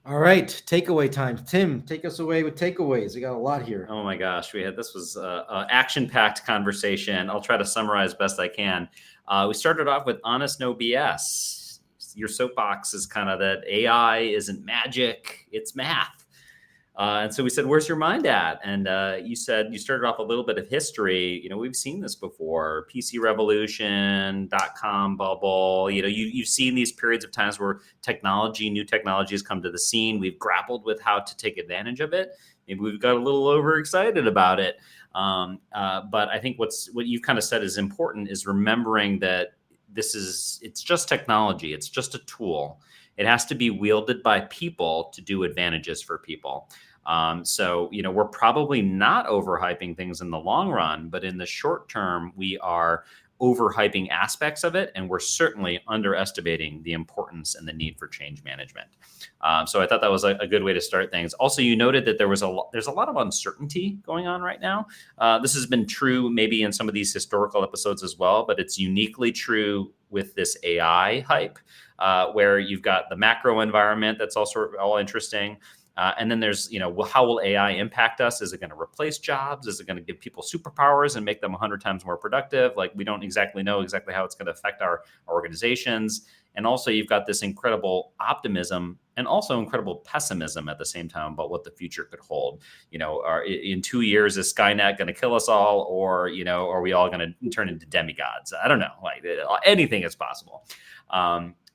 All right, takeaway time. Tim, take us away with takeaways. We got a lot here. Oh my gosh, this was a action-packed conversation. I'll try to summarize best I can. We started off with honest, no BS. Your soapbox is kind of that AI isn't magic; it's math. And so we said, "Where's your mind at?" And you said you started off a little bit of history. We've seen this before: PC revolution, .com bubble. You've seen these periods of times where new technology has come to the scene. We've grappled with how to take advantage of it. Maybe we've got a little overexcited about it. But I think what you kind of said is important is remembering that it's just technology. It's just a tool. It has to be wielded by people to do advantages for people. So we're probably not overhyping things in the long run, but in the short term, we are overhyping aspects of it, and we're certainly underestimating the importance and the need for change management. So I thought that was a good way to start things. Also, you noted that there's a lot of uncertainty going on right now. This has been true maybe in some of these historical episodes as well, but it's uniquely true with this AI hype, where you've got the macro environment that's also all interesting. And then there's, how will AI impact us? Is it going to replace jobs? Is it going to give people superpowers and make them 100 times more productive? Like, we don't exactly know how it's going to affect our organizations. And also, you've got this incredible optimism and also incredible pessimism at the same time about what the future could hold. In 2 years, is Skynet going to kill us all, or are we all going to turn into demigods? I don't know. Like, anything is possible.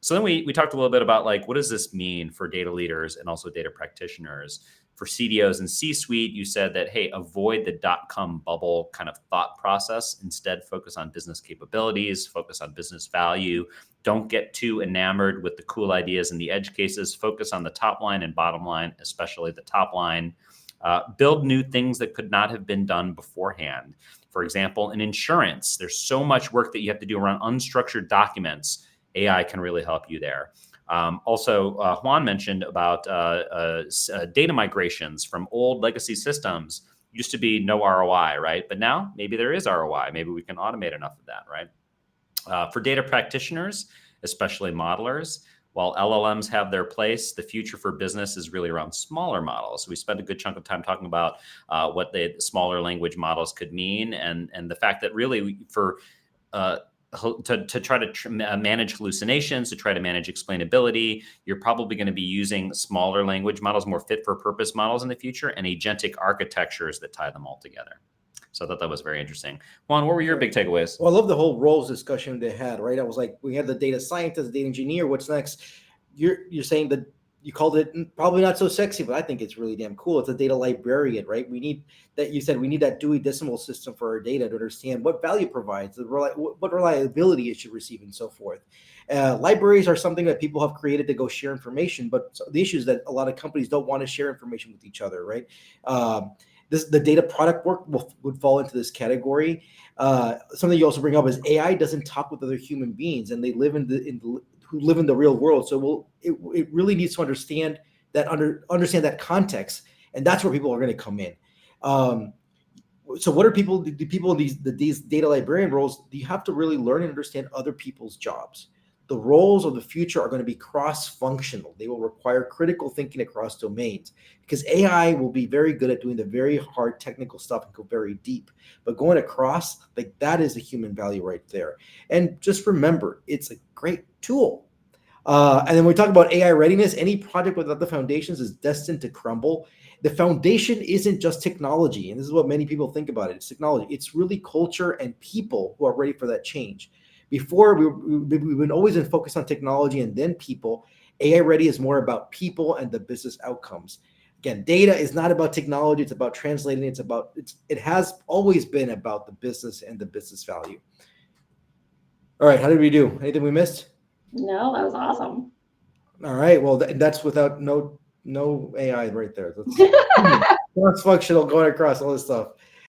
So then we talked a little bit about, like, what does this mean for data leaders and also data practitioners? For CDOs and C-suite, you said that, hey, avoid the .com bubble kind of thought process. Instead, focus on business capabilities, focus on business value. Don't get too enamored with the cool ideas and the edge cases. Focus on the top line and bottom line, especially the top line. Build new things that could not have been done beforehand. For example, in insurance, there's so much work that you have to do around unstructured documents. AI can really help you there. Also, Juan mentioned about data migrations from old legacy systems. Used to be no ROI, right? But now maybe there is ROI. Maybe we can automate enough of that, right? For data practitioners, especially modelers, while LLMs have their place, the future for business is really around smaller models. We spent a good chunk of time talking about what the smaller language models could mean, and the fact that really for to try to manage hallucinations, to try to manage explainability, you're probably going to be using smaller language models, more fit for purpose models in the future, and agentic architectures that tie them all together. So I thought that was very interesting. Juan, what were your big takeaways? Well, I love the whole roles discussion they had, right? I was like, we had the data scientist, data engineer. What's next? You're saying that you called it probably not so sexy, but I think it's really damn cool. It's a data librarian, right? We need that. You said we need that Dewey Decimal System for our data to understand what value provides, what reliability it should receive, and so forth. Libraries are something that people have created to go share information, but the issue is that a lot of companies don't want to share information with each other, right? The data product work would fall into this category. Something you also bring up is AI doesn't talk with other human beings, and they live who live in the real world. So it really needs to understand that context, and that's where people are going to come in. So what are people? Do people in these data librarian roles? Do you have to really learn and understand other people's jobs? The roles of the future are going to be cross-functional. They will require critical thinking across domains, because AI will be very good at doing the very hard technical stuff and go very deep. But going across, like, that is the human value right there. And just remember, it's a great tool. And then when we talk about AI readiness, any project without the foundations is destined to crumble. The foundation isn't just technology, and this is what many people think about it. It's technology. It's really culture and people who are ready for that change. Before, we've been always in focus on technology and then people. AI ready is more about people and the business outcomes. Again, data is not about technology. It's about translating. It has always been about the business and the business value. All right. How did we do? Anything we missed? No, that was awesome. All right. Well, that's without no AI right there. That's cross-functional, going across all this stuff.